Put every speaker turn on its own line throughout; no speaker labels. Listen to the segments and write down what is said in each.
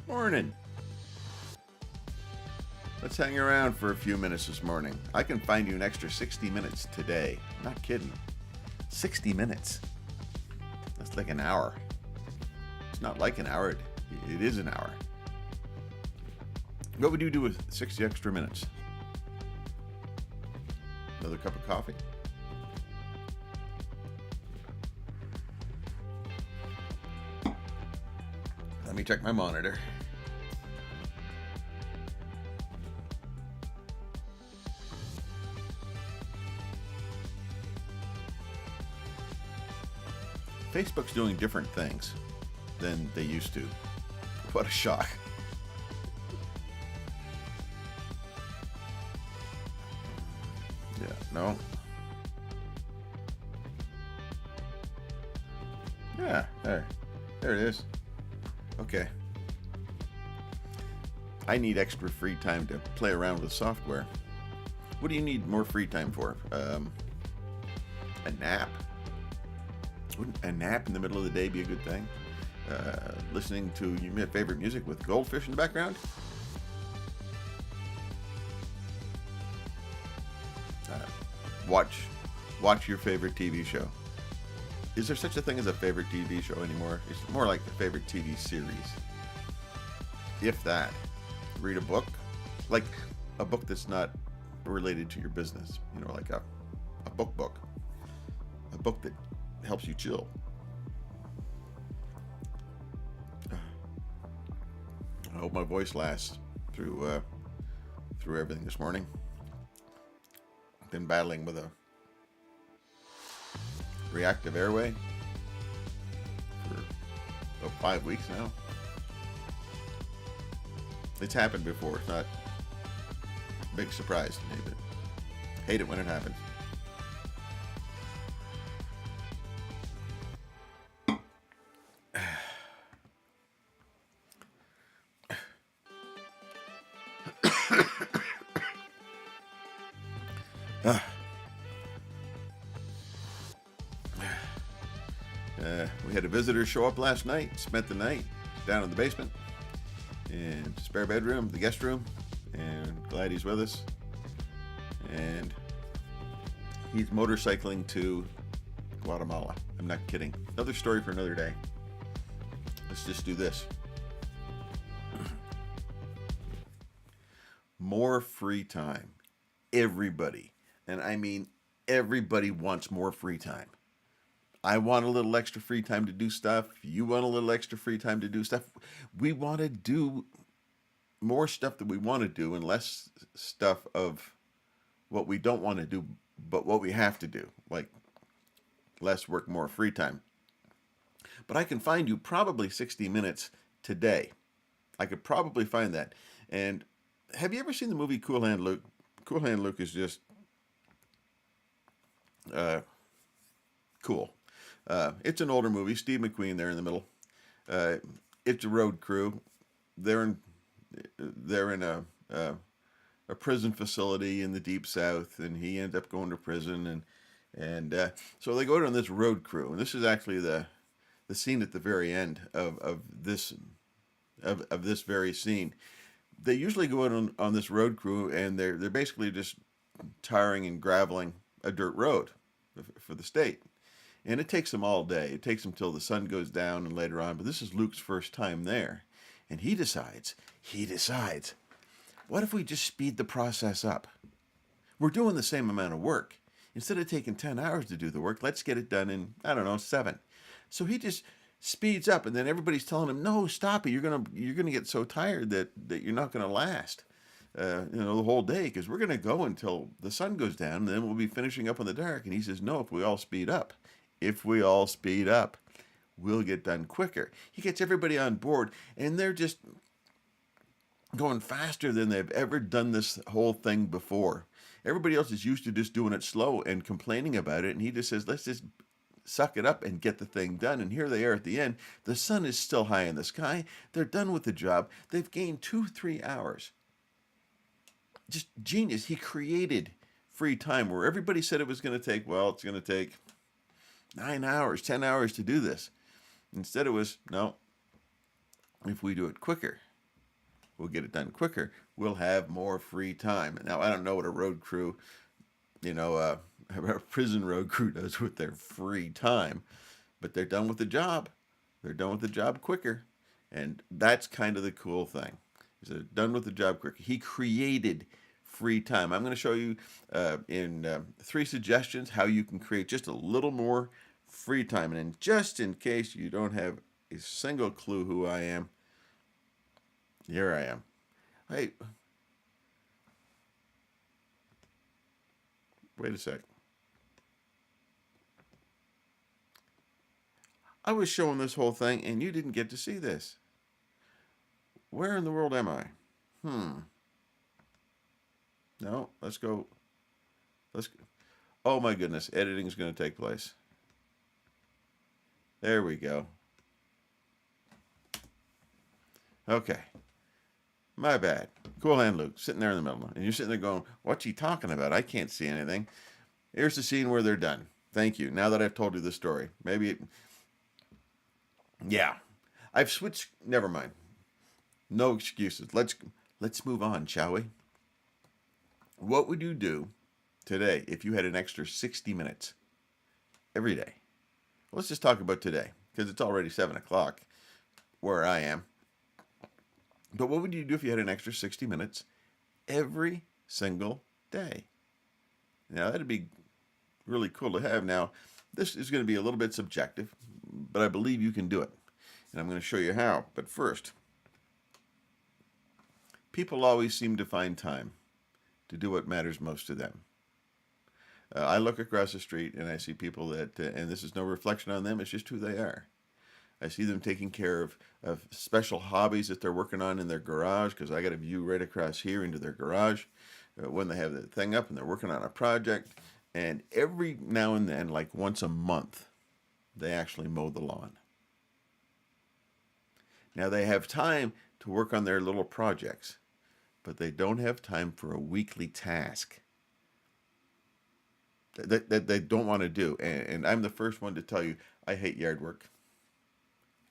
Morning. Let's hang around for a few minutes this morning. I can find you an extra 60 minutes today. I'm not kidding. 60 minutes. That's like an hour. It's not like an hour. It is an hour. What would you do with 60 extra minutes? Another cup of coffee? Let me check my monitor. Facebook's doing different things than they used to. What a shock. Yeah, no. Yeah, there. There it is. Okay. I need extra free time to play around with software. What do you need more free time for? A nap? Wouldn't a nap in the middle of the day be a good thing? Listening to your favorite music with goldfish in the background? Watch your favorite TV show. Is there such a thing as a favorite TV show anymore? It's more like a favorite TV series. If that. Read a book. Like a book that's not related to your business. You know, like a book. A book that helps you chill. I hope my voice lasts through everything this morning. I've been battling with a reactive airway for about 5 weeks now. It's happened before. It's not a big surprise to me, but hate it when it happens. We had a visitor show up last night, spent the night down in the basement, in the spare bedroom, the guest room, and glad he's with us. And he's motorcycling to Guatemala. I'm not kidding. Another story for another day. Let's just do this. More free time. Everybody, and I mean everybody, wants more free time. I want a little extra free time to do stuff. You want a little extra free time to do stuff. We want to do more stuff that we want to do and less stuff of what we don't want to do, but what we have to do. Like less work, more free time. But I can find you probably 60 minutes today. I could probably find that. And have you ever seen the movie Cool Hand Luke? Cool Hand Luke is just cool. It's an older movie. Steve McQueen there in the middle. It's a road crew. They're in a prison facility in the deep south, and he ends up going to prison, and so they go on this road crew, and this is actually the scene at the very end of this very scene. They usually go out on this road crew, and they're basically just tarring and graveling a dirt road for the state. And it takes them all day. It takes them till the sun goes down and later on. But this is Luke's first time there. And he decides, what if we just speed the process up? We're doing the same amount of work. Instead of taking 10 hours to do the work, let's get it done in, 7. So he just speeds up, and then everybody's telling him, no, stop it. You're gonna get so tired that you're not gonna last. The whole day, because we're going to go until the sun goes down, and then we'll be finishing up in the dark. And he says, no, if we all speed up, we'll get done quicker. He gets everybody on board, and they're just going faster than they've ever done this whole thing before. Everybody else is used to just doing it slow and complaining about it, and he just says, let's just suck it up and get the thing done. And here they are at the end. The sun is still high in the sky. They're done with the job. They've gained 2-3 hours. Just genius. He created free time where everybody said it was going to take, it's going to take 9 hours, 10 hours to do this. Instead it was, no, if we do it quicker, we'll get it done quicker. We'll have more free time. Now, I don't know what a road crew, a prison road crew does with their free time, but they're done with the job. They're done with the job quicker. And that's kind of the cool thing. Is they're done with the job quicker. He created free time. I'm going to show you in 3 suggestions how you can create just a little more free time. And just in case you don't have a single clue who I am, here I am. Hey, wait a sec. I was showing this whole thing and you didn't get to see this. Where in the world am I? No, let's go. Let's go. Oh my goodness, editing is going to take place. There we go. Okay. My bad. Cool Hand Luke, sitting there in the middle. And you're sitting there going, what's he talking about? I can't see anything. Here's the scene where they're done. Thank you. Now that I've told you the story. Yeah. I've switched. Never mind. No excuses. Let's move on, shall we? What would you do today if you had an extra 60 minutes every day? Let's just talk about today, because it's already 7 o'clock where I am. But what would you do if you had an extra 60 minutes every single day? Now, that'd be really cool to have. Now, this is going to be a little bit subjective, but I believe you can do it. And I'm going to show you how. But first, people always seem to find time to do what matters most to them. I look across the street and I see people that, and this is no reflection on them, it's just who they are. I see them taking care of special hobbies that they're working on in their garage, because I got a view right across here into their garage when they have the thing up and they're working on a project. And every now and then, like once a month, they actually mow the lawn. Now, they have time to work on their little projects, but they don't have time for a weekly task that they don't want to do. And I'm the first one to tell you, I hate yard work.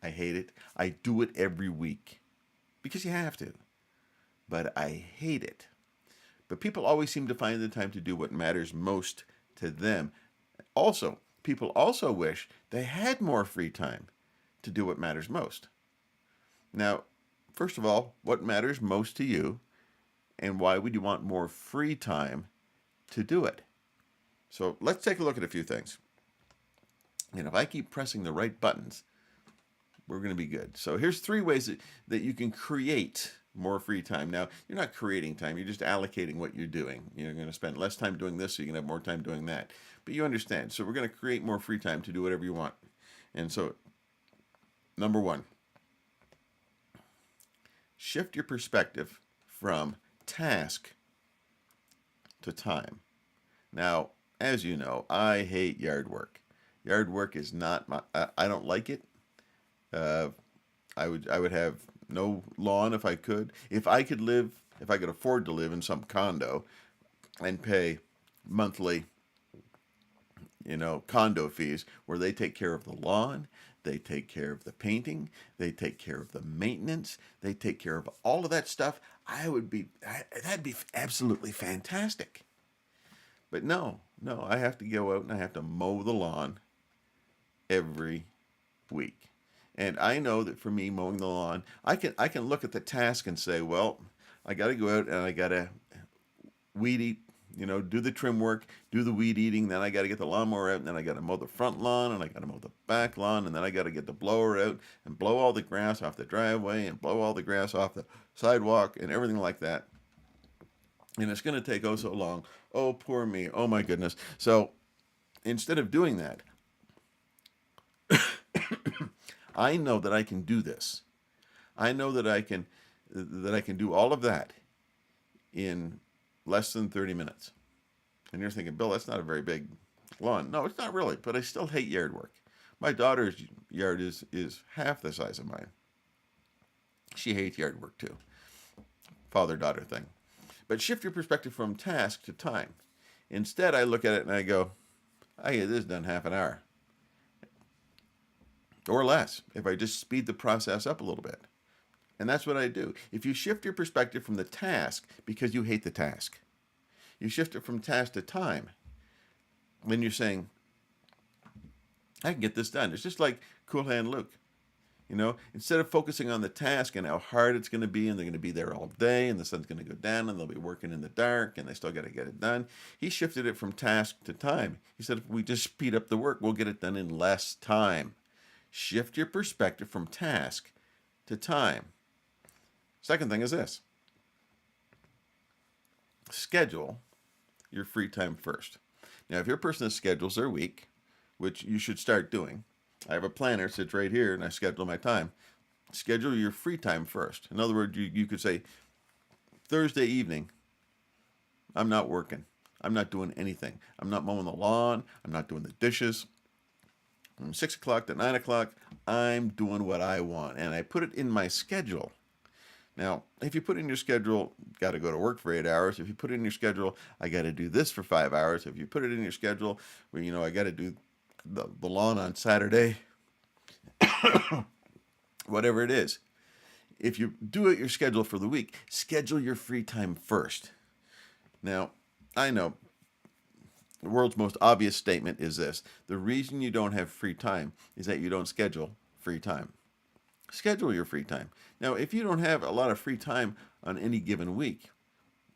I hate it. I do it every week because you have to, but I hate it. But people always seem to find the time to do what matters most to them. Also, people also wish they had more free time to do what matters most. Now, first of all, what matters most to you, and why would you want more free time to do it? So let's take a look at a few things. And if I keep pressing the right buttons, we're going to be good. So here's 3 ways that you can create more free time. Now, you're not creating time. You're just allocating what you're doing. You're going to spend less time doing this so you can have more time doing that. But you understand. So we're going to create more free time to do whatever you want. And so, number 1, shift your perspective from task to time. Now, as you know, I hate yard work. Yard work is not I don't like it. I would have no lawn if I could. If I could afford to live in some condo and pay monthly, condo fees where they take care of the lawn, they take care of the painting, they take care of the maintenance, they take care of all of that stuff, that'd be absolutely fantastic. But no, I have to go out and I have to mow the lawn every week. And I know that for me, mowing the lawn, I can look at the task and say, well, I got to go out and I got to weed eat, do the trim work, do the weed eating. Then I got to get the lawnmower out, and then I got to mow the front lawn, and I got to mow the back lawn, and then I got to get the blower out and blow all the grass off the driveway and blow all the grass off the sidewalk and everything like that. And it's going to take so long. Oh, poor me. Oh, my goodness. So instead of doing that, I know that I can do this. I know that I can do all of that in less than 30 minutes. And you're thinking, Bill, that's not a very big lawn. No, it's not really, but I still hate yard work. My daughter's yard is half the size of mine. She hates yard work too. Father-daughter thing. But shift your perspective from task to time. Instead, I look at it and I go, I get this done half an hour. Or less, if I just speed the process up a little bit. And that's what I do. If you shift your perspective from the task because you hate the task, you shift it from task to time, then you're saying, I can get this done. It's just like Cool Hand Luke. You know, instead of focusing on the task and how hard it's going to be, and they're going to be there all day, and the sun's going to go down, and they'll be working in the dark, and they still got to get it done, he shifted it from task to time. He said, if we just speed up the work, we'll get it done in less time. Shift your perspective from task to time. Second thing is this. Schedule your free time first. Now, if you're a person that schedules their week, which you should start doing, I have a planner, it sits right here, and I schedule my time. Schedule your free time first. In other words, you could say, Thursday evening, I'm not working. I'm not doing anything. I'm not mowing the lawn. I'm not doing the dishes. From 6 o'clock to 9 o'clock, I'm doing what I want. And I put it in my schedule. Now, if you put in your schedule, got to go to work for 8 hours. If you put in your schedule, I got to do this for 5 hours. If you put it in your schedule, where, I got to do the lawn on Saturday, whatever it is. If you do it your schedule for the week, schedule your free time first. Now, I know the world's most obvious statement is this. The reason you don't have free time is that you don't schedule free time. Schedule your free time. Now, if you don't have a lot of free time on any given week,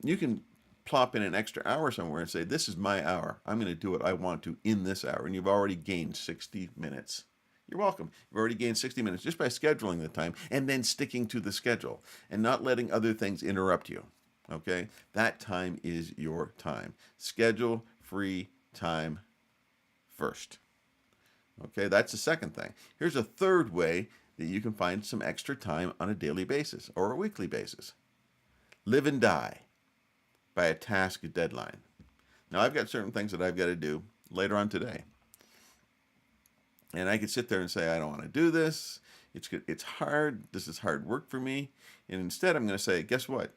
you can plop in an extra hour somewhere and say, this is my hour. I'm going to do what I want to in this hour. And you've already gained 60 minutes. You're welcome. You've already gained 60 minutes just by scheduling the time and then sticking to the schedule and not letting other things interrupt you. Okay? That time is your time. Schedule free time first. Okay? That's the second thing. Here's a third way that you can find some extra time on a daily basis or a weekly basis. Live and die by a task deadline. Now, I've got certain things that I've got to do later on today. And I could sit there and say, I don't want to do this. It's hard. This is hard work for me. And instead, I'm going to say, guess what?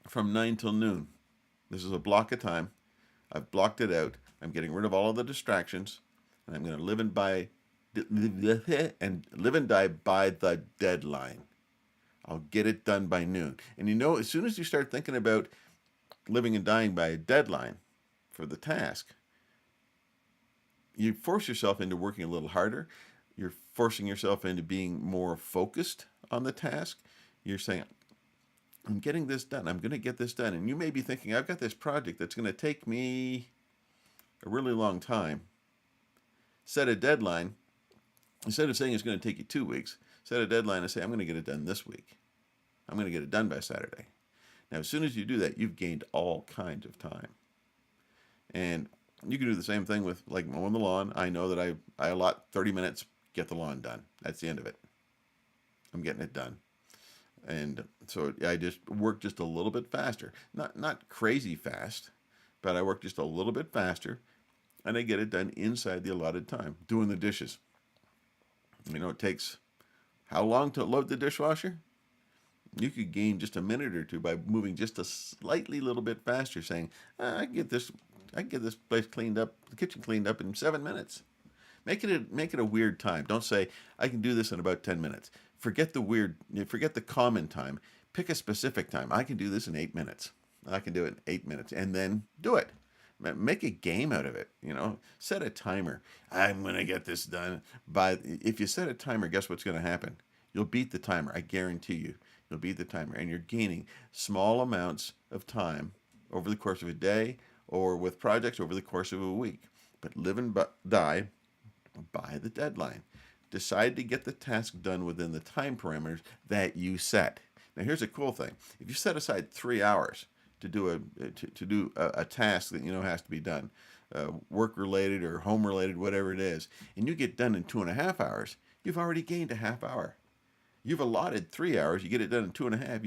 From 9 till noon, this is a block of time. I've blocked it out. I'm getting rid of all of the distractions. And I'm going to live and die by the deadline. I'll get it done by noon. And as soon as you start thinking about living and dying by a deadline for the task, you force yourself into working a little harder. You're forcing yourself into being more focused on the task. You're saying, I'm getting this done. I'm going to get this done. And you may be thinking, I've got this project that's going to take me a really long time. Set a deadline. Instead of saying it's going to take you 2 weeks, set a deadline and say, I'm going to get it done this week. I'm going to get it done by Saturday. Now, as soon as you do that, you've gained all kinds of time. And you can do the same thing with like mowing the lawn. I know that I allot 30 minutes, get the lawn done. That's the end of it. I'm getting it done. And so I just work just a little bit faster. Not crazy fast, but I work just a little bit faster, and I get it done inside the allotted time. Doing the dishes. It takes how long to load the dishwasher? You could gain just a minute or two by moving just a slightly little bit faster, saying, I can get this place cleaned up, the kitchen cleaned up in 7 minutes. Make it a weird time. Don't say, I can do this in about 10 minutes. Forget the common time. Pick a specific time. I can do this in 8 minutes. I can do it in 8 minutes, and then do it. Make a game out of it. Set a timer. I'm going to get this done if you set a timer, guess what's going to happen? You'll beat the timer. I guarantee you. You'll beat the timer, and you're gaining small amounts of time over the course of a day or with projects over the course of a week. But live and die by the deadline. Decide to get the task done within the time parameters that you set. Now, here's a cool thing. If you set aside 3 hours to do a task that has to be done, work-related or home-related, whatever it is, and you get done in 2.5 hours, you've already gained a half hour. You've allotted 3 hours. You get it done in 2.5.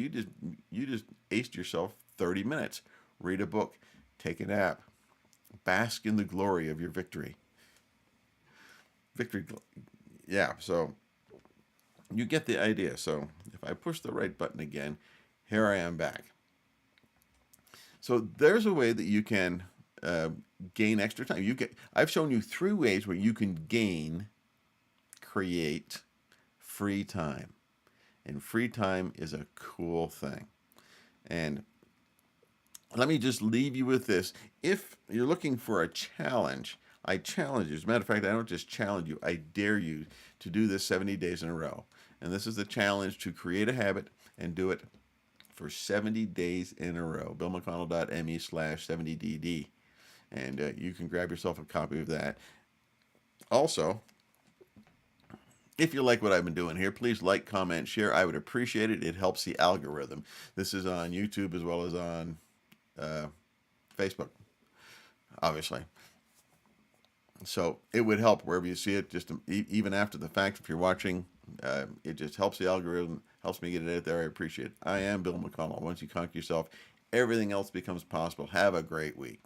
You just aced yourself 30 minutes. Read a book. Take a nap. Bask in the glory of your victory. Yeah, so you get the idea. So if I push the right button again, here I am back. So there's a way that you can gain extra time. I've shown you 3 ways where you can create free time. And free time is a cool thing. And let me just leave you with this. If you're looking for a challenge, I challenge you. As a matter of fact, I don't just challenge you, I dare you to do this 70 days in a row. And this is the challenge to create a habit and do it for 70 days in a row. BillMcConnell.me/70DD. And you can grab yourself a copy of that. Also, if you like what I've been doing here, please like, comment, share. I would appreciate it. It helps the algorithm. This is on YouTube as well as on Facebook, obviously. So it would help wherever you see it, just even after the fact. If you're watching, it just helps the algorithm, helps me get it out there. I appreciate it. I am Bill McConnell. Once you conquer yourself, everything else becomes possible. Have a great week.